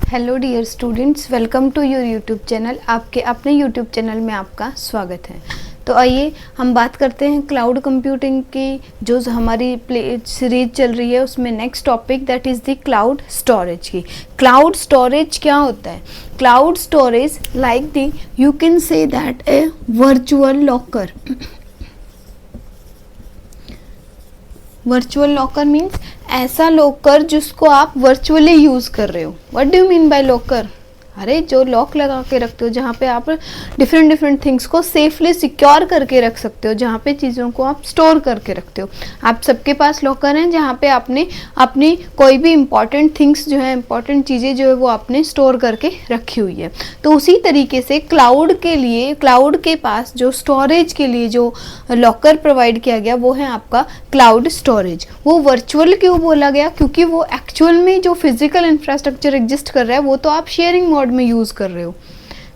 Hello dear students, welcome to your YouTube channel. आपके अपने YouTube channel में आपका स्वागत है। तो आइए हम बात करते हैं क्लाउड कंप्यूटिंग की, जो हमारी सीरीज चल रही है उसमें next topic that is the cloud storage की। क्लाउड स्टोरेज क्या होता है? Cloud storage like the you can say that A virtual locker. Virtual locker means ऐसा लॉकर जिसको आप वर्चुअली यूज़ कर रहे हो। What do you mean by locker? अरे जो लॉक लगा के रखते हो, जहाँ पे आप डिफरेंट थिंग्स को सेफली सिक्योर करके रख सकते हो, जहाँ पे चीज़ों को आप स्टोर करके रखते हो। आप सबके पास लॉकर हैं जहाँ पे आपने अपनी कोई भी इंपॉर्टेंट थिंग्स जो है, इंपॉर्टेंट चीज़ें जो है वो आपने स्टोर करके रखी हुई है। तो उसी तरीके से क्लाउड के लिए, क्लाउड के पास जो स्टोरेज के लिए जो लॉकर प्रोवाइड किया गया वो है आपका क्लाउड स्टोरेज। वो वर्चुअल क्यों बोला गया? क्योंकि वो एक्चुअल में जो फिजिकल इंफ्रास्ट्रक्चर एग्जिस्ट कर रहा है वो तो आप शेयरिंग मोड में यूज़ कर रहे हो,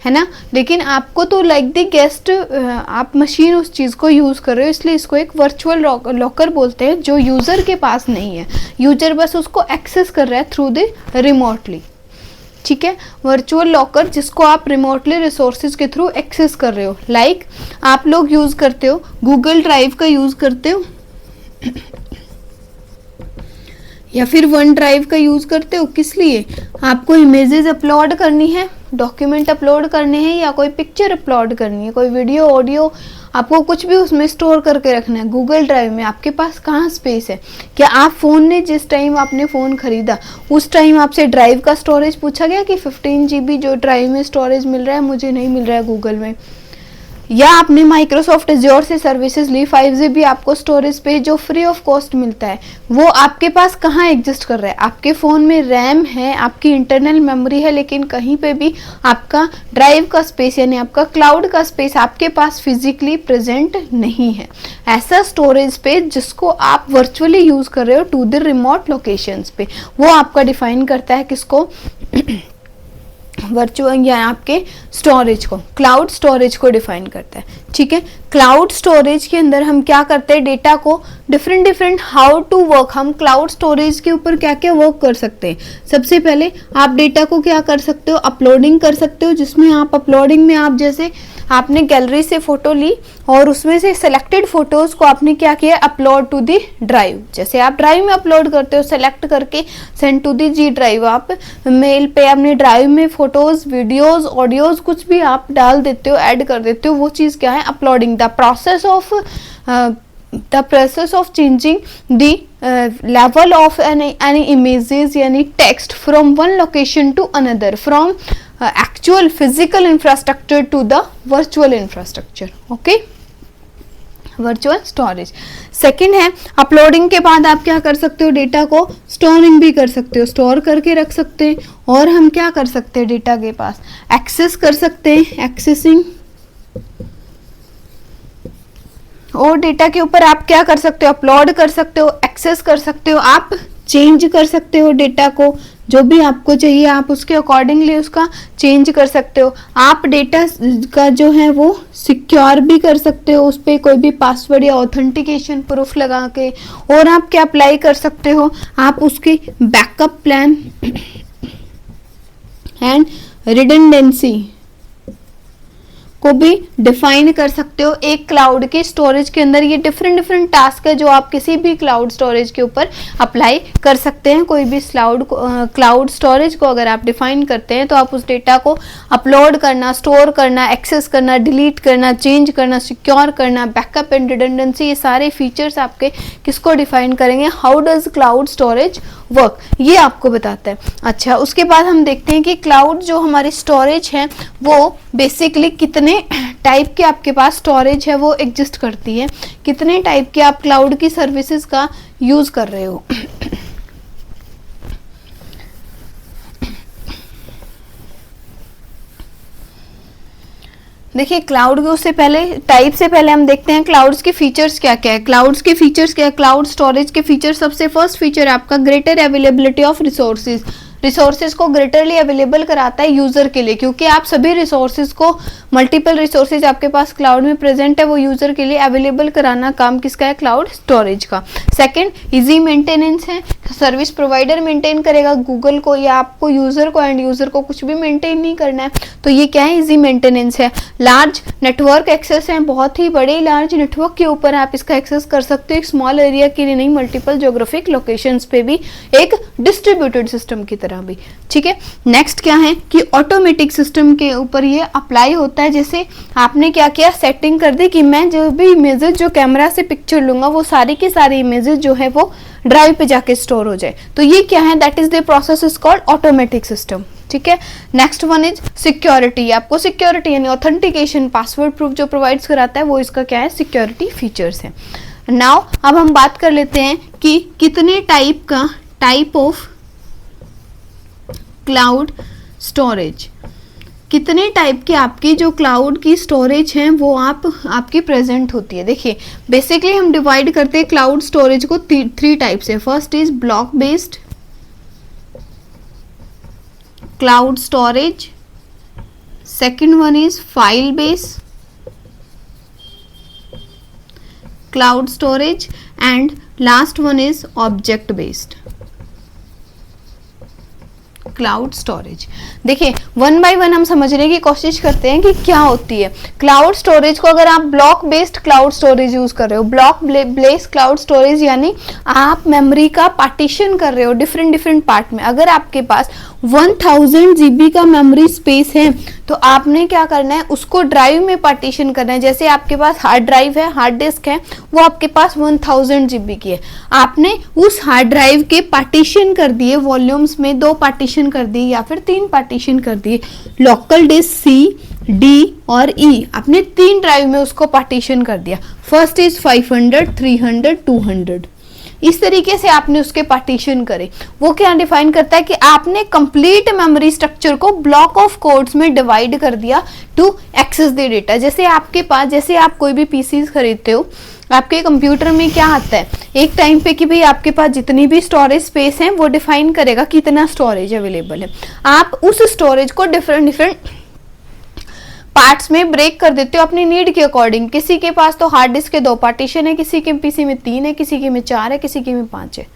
है ना। लेकिन आपको तो लाइक द गेस्ट आप मशीन उस चीज़ को यूज़ कर रहे हो, इसलिए इसको एक वर्चुअल लॉकर बोलते हैं, जो यूज़र के पास नहीं है। यूजर बस उसको एक्सेस कर रहा है थ्रू द रिमोटली। ठीक है, वर्चुअल लॉकर जिसको आप रिमोटली रिसोर्सेज के थ्रू एक्सेस कर रहे हो। लाइक आप लोग यूज़ करते हो गूगल ड्राइव का यूज़ करते हो या फिर वन ड्राइव का यूज़ करते हो। किस लिए? आपको इमेजेस अपलोड करनी है, डॉक्यूमेंट अपलोड करने हैं, या कोई पिक्चर अपलोड करनी है, कोई वीडियो ऑडियो, आपको कुछ भी उसमें स्टोर करके रखना है। गूगल ड्राइव में आपके पास कहाँ स्पेस है? क्या आप फ़ोन ने जिस टाइम आपने फ़ोन खरीदा उस टाइम आपसे ड्राइव का स्टोरेज पूछा गया कि 15 GB जो ड्राइव में स्टोरेज मिल रहा है मुझे नहीं मिल रहा है गूगल में? या आपने माइक्रोसॉफ्ट एज्योर से सर्विसेज ली, 5 GB आपको स्टोरेज पे जो फ्री ऑफ कॉस्ट मिलता है, वो आपके पास कहाँ एग्जिस्ट कर रहा है? आपके फ़ोन में रैम है, आपकी इंटरनल मेमोरी है, लेकिन कहीं पे भी आपका ड्राइव का स्पेस यानी आपका क्लाउड का स्पेस आपके पास फिजिकली प्रेजेंट नहीं है। ऐसा स्टोरेज स्पेस जिसको आप वर्चुअली यूज़ कर रहे हो टू द रिमोट लोकेशंस पे, वो आपका डिफाइन करता है किसको? वर्चुअल या आपके स्टोरेज को, क्लाउड स्टोरेज को डिफाइन करता है। ठीक है, क्लाउड स्टोरेज के अंदर हम क्या करते हैं? डेटा को डिफरेंट हाउ टू वर्क, हम क्लाउड स्टोरेज के ऊपर क्या क्या वर्क कर सकते हैं। सबसे पहले आप डेटा को क्या कर सकते हो? अपलोडिंग कर सकते हो, जिसमें आप अपलोडिंग में आप जैसे आपने गैलरी से फोटो ली और उसमें से सिलेक्टेड फोटोज को आपने क्या किया? Upload to the drive. जैसे आप ड्राइव में अपलोड करते हो, सेलेक्ट करके send to the G drive, आप मेल पे अपने ड्राइव में फोटोज, वीडियोज, ऑडियोज कुछ भी आप डाल देते हो, ऐड कर देते हो, वो चीज़ क्या है? Uploading. The process of changing the level of any images यानी text from one location to another, from actual physical infrastructure to the virtual infrastructure. okay, virtual storage. Second है अपलोडिंग के बाद आप क्या कर सकते हो? डेटा को स्टोरिंग भी कर सकते हो, स्टोर करके रख सकते हैं। और हम क्या कर सकते हैं? डेटा के पास एक्सेस कर सकते हैं, एक्सेसिंग। और डेटा के ऊपर आप क्या कर सकते हो? अपलोड कर सकते हो, एक्सेस कर सकते हो, आप चेंज कर सकते हो डेटा को, जो भी आपको चाहिए आप उसके अकॉर्डिंगली उसका चेंज कर सकते हो। आप डेटा का जो है वो सिक्योर भी कर सकते हो, उस पर कोई भी पासवर्ड या ऑथेंटिकेशन प्रूफ लगा के। और आप क्या अप्लाई कर सकते हो? आप उसकी बैकअप प्लान एंड रिडंडेंसी को भी डिफाइन कर सकते हो। एक क्लाउड के स्टोरेज के अंदर ये डिफरेंट टास्क है जो आप किसी भी क्लाउड स्टोरेज के ऊपर अप्लाई कर सकते हैं। कोई भी क्लाउड स्टोरेज को अगर आप डिफाइन करते हैं तो आप उस डेटा को अपलोड करना, स्टोर करना, एक्सेस करना, डिलीट करना, चेंज करना, सिक्योर करना, बैकअप एंड रिडंडेंसी, ये सारे फीचर्स आपके किसको डिफाइन करेंगे? How does cloud storage work, ये आपको बताता है। अच्छा, उसके बाद हम देखते हैं कि क्लाउड जो हमारी स्टोरेज है वो बेसिकली कितने टाइप के आपके पास स्टोरेज है वो एग्जिस्ट करती है, कितने टाइप के आप क्लाउड की सर्विसेज का यूज कर रहे हो। देखिए, क्लाउड के उससे पहले टाइप से पहले हम देखते हैं क्लाउड्स के फीचर्स क्या क्या है। क्लाउड्स के फीचर्स क्या है? क्लाउड स्टोरेज के फीचर, सबसे फर्स्ट फीचर है आपका greater availability of resources. Resources को ग्रेटरली अवेलेबल कराता है यूजर के लिए, क्योंकि आप सभी रिसोर्सेज को, मल्टीपल रिसोर्सेज आपके पास क्लाउड में प्रेजेंट है, वो यूजर के लिए अवेलेबल कराना काम किसका है, क्लाउड स्टोरेज का। सेकंड, इजी मेंटेनेंस है, सर्विस प्रोवाइडर मेंटेन करेगा गूगल को, या आपको यूजर को, एंड यूजर को कुछ भी मेंटेन नहीं करना है, तो ये क्या है, इजी मेंटेनेंस है। लार्ज नेटवर्क एक्सेस है, बहुत ही बड़े लार्ज नेटवर्क के ऊपर आप इसका एक्सेस कर सकते हो, एक स्मॉल एरिया के लिए नहीं, मल्टीपल ज्योग्राफिक लोकेशंस पे भी, एक डिस्ट्रीब्यूटेड सिस्टम की तरह भी, ठीक है। नेक्स्ट क्या है कि ऑटोमेटिक सिस्टम के ऊपर ये अप्लाई होता है। जैसे आपने क्या किया, सेटिंग कर दी कि मैं जो भी इमेजेस जो कैमरा से पिक्चर लूंगा वो सारी की सारी इमेजेस जो है वो ड्राइव पे जाके स्टोर हो जाए, तो ये क्या है, that is the process is called automatic system, ठीक है। नेक्स्ट वन इज सिक्योरिटी, आपको सिक्योरिटी यानी ऑथेंटिकेशन, पासवर्ड प्रूफ जो प्रोवाइड्स कराता है वो इसका क्या है, सिक्योरिटी फीचर्स है। नाउ अब हम बात कर लेते हैं कि कितने टाइप ऑफ क्लाउड स्टोरेज, कितने टाइप के आपकी जो क्लाउड की स्टोरेज हैं वो आपकी प्रेजेंट होती है। देखिए बेसिकली हम डिवाइड करते हैं क्लाउड स्टोरेज को थ्री टाइप से। First is block based cloud storage, second one is file based cloud storage, and last one is object based cloud storage. देखिए वन बाय वन हम समझने की कोशिश करते हैं कि क्या होती है क्लाउड स्टोरेज को। अगर आप block based cloud storage use कर रहे हो, ब्लॉक बेस्ड क्लाउड स्टोरेज यानी आप मेमोरी का पार्टीशन कर रहे हो डिफरेंट पार्ट में। अगर आपके पास 1000 GB का मेमोरी स्पेस है तो आपने क्या करना है, उसको ड्राइव में पार्टीशन करना है। जैसे आपके पास हार्ड ड्राइव है, हार्ड डिस्क है, वो आपके पास 1000 GB की है, आपने उस हार्ड ड्राइव के पार्टीशन कर दिए वॉल्यूम्स में, 2 पार्टीशन कर दिए या फिर 3 पार्टीशन कर दिए, लोकल डिस्क सी, डी और ई, आपने 3 ड्राइव में उसको पार्टीशन कर दिया। फर्स्ट इज 500, 300, 200, इस तरीके से आपने उसके पार्टीशन करे। वो क्या डिफाइन करता है कि आपने कंप्लीट मेमोरी स्ट्रक्चर को ब्लॉक ऑफ कोड्स में डिवाइड कर दिया टू एक्सेस द डेटा। जैसे आपके पास, जैसे आप कोई भी पीसीज खरीदते हो, आपके कंप्यूटर में क्या आता है एक टाइम पे कि भाई आपके पास जितनी भी स्टोरेज स्पेस है वो डिफाइन करेगा कितना स्टोरेज अवेलेबल है। आप उस स्टोरेज को डिफरेंट पार्ट्स में ब्रेक कर देते हो अपनी नीड के अकॉर्डिंग। किसी के पास तो हार्ड डिस्क के 2 पार्टीशन है, किसी के पीसी में 3 है, किसी के में 4 है, किसी के में 5 है,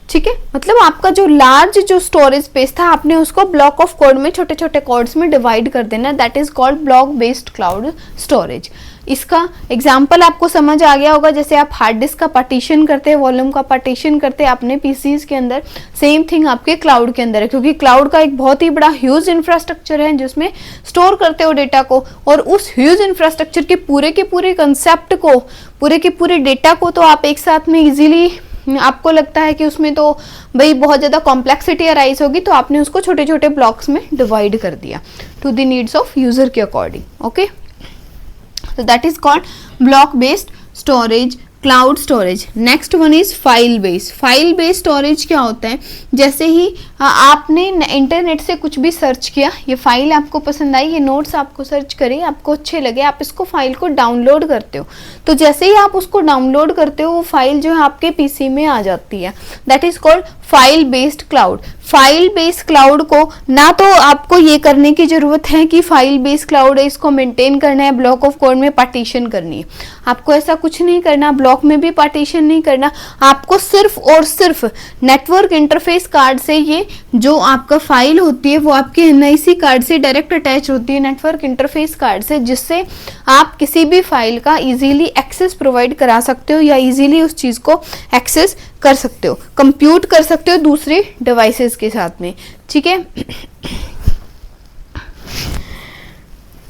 ठीक है। मतलब आपका जो लार्ज जो स्टोरेज स्पेस था आपने उसको ब्लॉक ऑफ कोड में, छोटे छोटे कोड्स में डिवाइड कर देना, that is called block based cloud storage. इसका एग्जाम्पल आपको समझ आ गया होगा, जैसे आप हार्ड डिस्क का पार्टीशन करते हैं, वॉल्यूम का पार्टीशन करते हैं अपने पीसीज के अंदर, सेम थिंग आपके क्लाउड के अंदर है, क्योंकि क्लाउड का एक बहुत ही बड़ा ह्यूज इंफ्रास्ट्रक्चर है जिसमें स्टोर करते हो डेटा को, और उस ह्यूज इंफ्रास्ट्रक्चर के पूरे कंसेप्ट को, पूरे के पूरे डेटा को तो आप एक साथ में इजीली, आपको लगता है कि उसमें तो भाई बहुत ज़्यादा कॉम्प्लेक्सिटी अराइज होगी, तो आपने उसको छोटे छोटे ब्लॉक्स में डिवाइड कर दिया to the needs of user के according, okay. So that is called block based storage, cloud storage. Next one is file based. File based storage क्या होता है, जैसे ही आपने इंटरनेट से कुछ भी सर्च किया, ये फाइल आपको पसंद आई, ये नोट्स आपको सर्च करे, आपको अच्छे लगे, आप इसको फाइल को डाउनलोड करते हो, तो जैसे ही आप उसको डाउनलोड करते हो वो फाइल जो है आपके पीसी में आ जाती है, that is called file based cloud. File based cloud को ना तो आपको ये करने की जरूरत है कि फाइल बेस्ड क्लाउड है इसको मेंटेन करना है, ब्लॉक ऑफ कोड में पार्टीशन करनी है, आपको ऐसा कुछ नहीं करना, ब्लॉक में भी पार्टीशन नहीं करना, आपको सिर्फ और सिर्फ नेटवर्क इंटरफेस कार्ड से ये जो आपका फाइल होती है वो आपके एनआईसी कार्ड से डायरेक्ट अटैच होती है, नेटवर्क इंटरफेस कार्ड से, जिससे आप किसी भी फाइल का इजीली एक्सेस प्रोवाइड करा सकते हो या इजीली उस चीज को एक्सेस कर सकते हो, कंप्यूट कर सकते हो दूसरे डिवाइसेस के साथ में, ठीक है।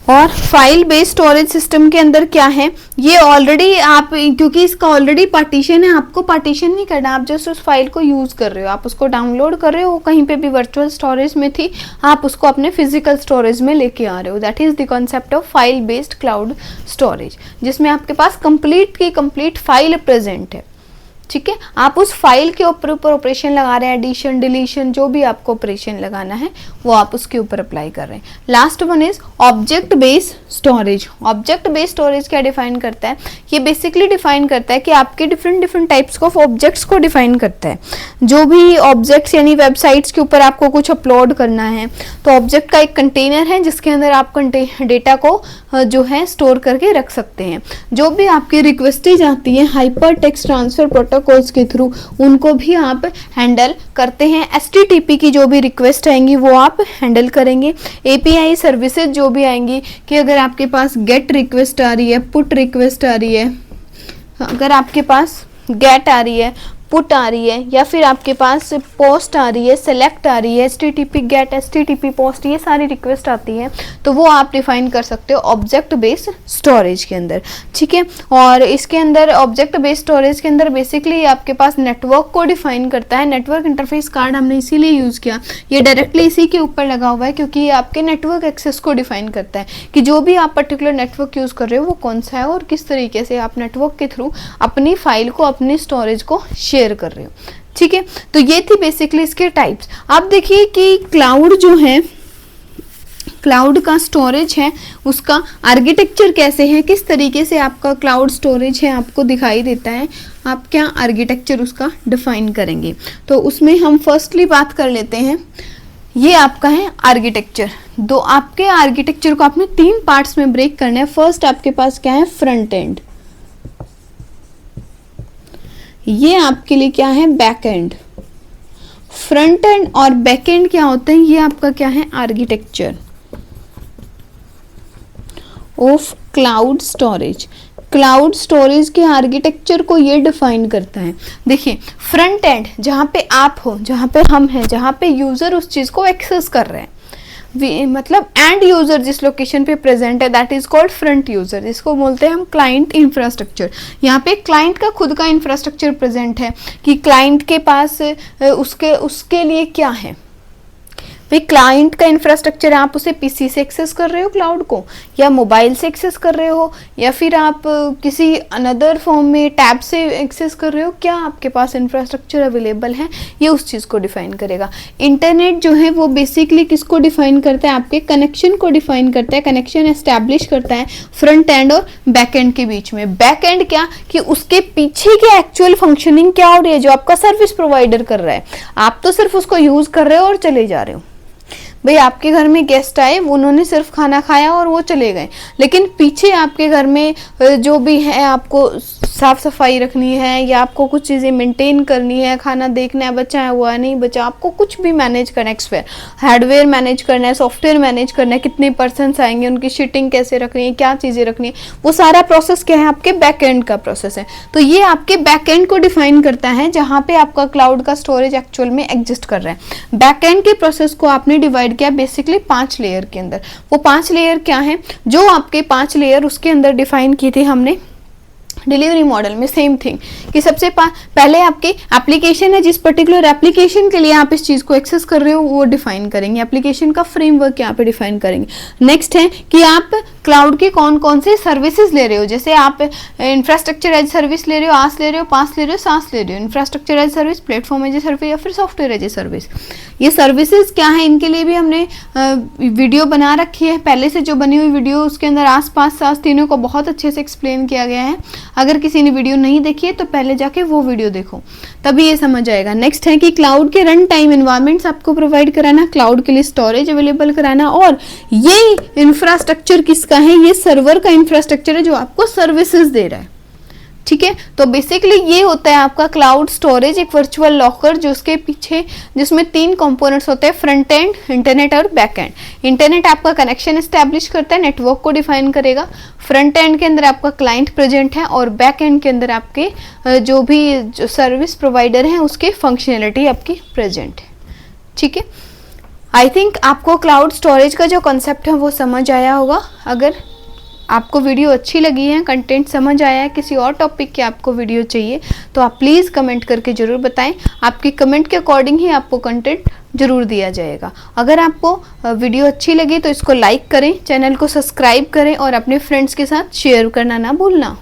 और फाइल बेस्ड स्टोरेज सिस्टम के अंदर क्या है, ये ऑलरेडी आप, क्योंकि इसका ऑलरेडी पार्टीशन है, आपको पार्टीशन नहीं करना, आप जस्ट उस फाइल को यूज कर रहे हो, आप उसको डाउनलोड कर रहे हो, कहीं पे भी वर्चुअल स्टोरेज में थी, आप उसको अपने फिजिकल स्टोरेज में लेके आ रहे हो, that is the concept of file based cloud storage, जिसमें आपके पास कंप्लीट की कंप्लीट फाइल प्रेजेंट है, ठीक है, आप उस फाइल के ऊपर ऑपरेशन लगा रहे हैं, एडिशन डिलीशन जो भी आपको ऑपरेशन लगाना है वो आप उसके ऊपर अप्लाई कर रहे हैं। Last one is object based storage. Object based storage क्या डिफाइन करता है? ये बेसिकली डिफाइन करता है कि आपके डिफरेंट टाइप्स ऑफ ऑब्जेक्ट्स को डिफाइन करता है। जो भी ऑब्जेक्ट्स यानी वेबसाइट्स के ऊपर आपको कुछ अपलोड करना है तो ऑब्जेक्ट का एक कंटेनर है जिसके अंदर आप डेटा को जो है स्टोर करके रख सकते हैं। जो भी आपकी रिक्वेस्टेज आती है हाइपर टेक्स्ट ट्रांसफर प्रोटोकॉल्स के थ्रू उनको भी आप हैंडल करते हैं। HTTP की जो भी रिक्वेस्ट आएंगी वो आप हैंडल करेंगे। API सर्विसेज जो भी आएंगी कि अगर आपके पास गेट रिक्वेस्ट आ रही है, पुट रिक्वेस्ट आ रही है, अगर आपके पास गेट आ रही है, पुट आ रही है या फिर आपके पास पोस्ट आ रही है, सेलेक्ट आ रही है, HTTP गेट, HTTP पोस्ट, ये सारी रिक्वेस्ट आती है तो वो आप डिफाइन कर सकते हो ऑब्जेक्ट बेस्ड स्टोरेज के अंदर। ठीक है, और इसके अंदर ऑब्जेक्ट बेस्ड स्टोरेज के अंदर बेसिकली आपके पास नेटवर्क को डिफाइन करता है। नेटवर्क इंटरफेस कार्ड हमने इसीलिए यूज़ किया, ये डायरेक्टली इसी के ऊपर लगा हुआ है क्योंकि ये आपके नेटवर्क एक्सेस को डिफाइन करता है कि जो भी आप पर्टिकुलर नेटवर्क यूज़ कर रहे हो वो कौन सा है और किस तरीके से आप नेटवर्क के थ्रू अपनी फाइल को, अपनी स्टोरेज को शेयर कर रहे हो। ठीक है, तो ये थी बेसिकली इसके टाइप्स। आप देखिए कि क्लाउड जो है, क्लाउड का स्टोरेज है उसका आर्किटेक्चर कैसे है, किस तरीके से आपका क्लाउड स्टोरेज है आपको दिखाई देता है, आप क्या आर्किटेक्चर उसका डिफाइन करेंगे। तो उसमें हम फर्स्टली बात कर लेते हैं, ये आपका है आर्किटेक्चर। दो आपके आर्किटेक्चर को आपने 3 पार्ट्स में ब्रेक करना है। फर्स्ट आपके पास क्या है, फ्रंट एंड, ये आपके लिए क्या है, बैक एंड। फ्रंट एंड और बैक एंड क्या होते हैं, ये आपका क्या है, architecture of cloud storage. Cloud storage के आर्किटेक्चर को ये डिफाइन करता है। देखिए फ्रंट एंड जहाँ पे आप हो, जहाँ पे हम हैं, जहाँ पे यूजर उस चीज को एक्सेस कर रहे हैं, मतलब एंड यूजर जिस लोकेशन पे प्रेजेंट है that is called front user, जिसको बोलते हैं हम क्लाइंट इंफ्रास्ट्रक्चर। यहाँ पे क्लाइंट का खुद का इंफ्रास्ट्रक्चर प्रेजेंट है कि क्लाइंट के पास उसके लिए क्या है। भाई क्लाइंट का इंफ्रास्ट्रक्चर आप उसे पीसी से एक्सेस कर रहे हो क्लाउड को, या मोबाइल से एक्सेस कर रहे हो, या फिर आप किसी अनदर फॉर्म में टैब से एक्सेस कर रहे हो, क्या आपके पास इंफ्रास्ट्रक्चर अवेलेबल है, ये उस चीज़ को डिफाइन करेगा। इंटरनेट जो है वो बेसिकली किसको डिफाइन करता है, आपके कनेक्शन को डिफाइन करता है, कनेक्शन एस्टैब्लिश करता है फ्रंट एंड और बैक एंड के बीच में। बैक एंड क्या कि उसके पीछे की एक्चुअल फंक्शनिंग क्या हो रही है जो आपका सर्विस प्रोवाइडर कर रहा है, आप तो सिर्फ उसको यूज कर रहे हो और चले जा रहे हो। भाई आपके घर में गेस्ट आए, उन्होंने सिर्फ खाना खाया और वो चले गए, लेकिन पीछे आपके घर में जो भी है आपको साफ सफाई रखनी है या आपको कुछ चीज़ें मेंटेन करनी है, खाना देखना है बचा है हुआ नहीं बचा, आपको कुछ भी मैनेज करना है, हार्डवेयर मैनेज करना है, सॉफ्टवेयर मैनेज करना है, कितने पर्सन्स आएंगे, उनकी शीटिंग कैसे रखनी है, क्या चीज़ें रखनी है, वो सारा प्रोसेस क्या है, आपके बैक एंड का प्रोसेस है। तो ये आपके बैक एंड को डिफाइन करता है जहाँ पे आपका क्लाउड का स्टोरेज एक्चुअल में एग्जिस्ट कर रहा है। बैक एंड के प्रोसेस को आपने डिवाइड किया बेसिकली 5 लेयर के अंदर। वो 5 लेयर क्या है, जो आपके 5 लेयर उसके अंदर डिफाइन की थी हमने डिलीवरी मॉडल में, सेम थिंग कि सबसे पहले आपकी एप्लीकेशन है, जिस पर्टिकुलर एप्लीकेशन के लिए आप इस चीज़ को एक्सेस कर रहे हो वो डिफाइन करेंगे, एप्लीकेशन का फ्रेमवर्क यहाँ पे डिफाइन करेंगे। नेक्स्ट है कि आप क्लाउड के कौन कौन से सर्विसेज ले रहे हो, जैसे आप इंफ्रास्ट्रक्चर एज सर्विस ले रहे हो, आस ले रहे हो, पास ले रहे हो, सास ले रहे हो, infrastructure as service, platform as service या फिर सॉफ्टवेयर एज सर्विस। ये सर्विसेज क्या है, इनके लिए भी हमने वीडियो बना रखी है, पहले से जो बनी हुई वीडियो उसके अंदर आस पास सास तीनों को बहुत अच्छे से एक्सप्लेन किया गया है। अगर किसी ने वीडियो नहीं देखी है तो पहले जाके वो वीडियो देखो, तभी ये समझ आएगा। नेक्स्ट है कि क्लाउड के रन टाइम एनवायरनमेंट्स आपको प्रोवाइड कराना, क्लाउड के लिए स्टोरेज अवेलेबल कराना, और ये इंफ्रास्ट्रक्चर किसका है, ये सर्वर का इंफ्रास्ट्रक्चर है जो आपको सर्विसेज दे रहा है। ठीक है, तो बेसिकली ये होता है आपका क्लाउड स्टोरेज, एक वर्चुअल लॉकर जो उसके पीछे जिसमें 3 कंपोनेंट्स होते हैं, फ्रंट एंड, इंटरनेट और बैक एंड। इंटरनेट आपका कनेक्शन एस्टैब्लिश करता है, नेटवर्क को डिफाइन करेगा, फ्रंट एंड के अंदर आपका क्लाइंट प्रेजेंट है और बैक एंड के अंदर आपके जो सर्विस प्रोवाइडर हैं उसके फंक्शनैलिटी आपकी प्रेजेंट है। ठीक है, आई थिंक आपको क्लाउड स्टोरेज का जो कॉन्सेप्ट है वो समझ आया होगा। अगर आपको वीडियो अच्छी लगी है, कंटेंट समझ आया है, किसी और टॉपिक की आपको वीडियो चाहिए तो आप प्लीज़ कमेंट करके ज़रूर बताएं। आपकी कमेंट के अकॉर्डिंग ही आपको कंटेंट ज़रूर दिया जाएगा। अगर आपको वीडियो अच्छी लगी तो इसको लाइक करें, चैनल को सब्सक्राइब करें और अपने फ्रेंड्स के साथ शेयर करना ना भूलना।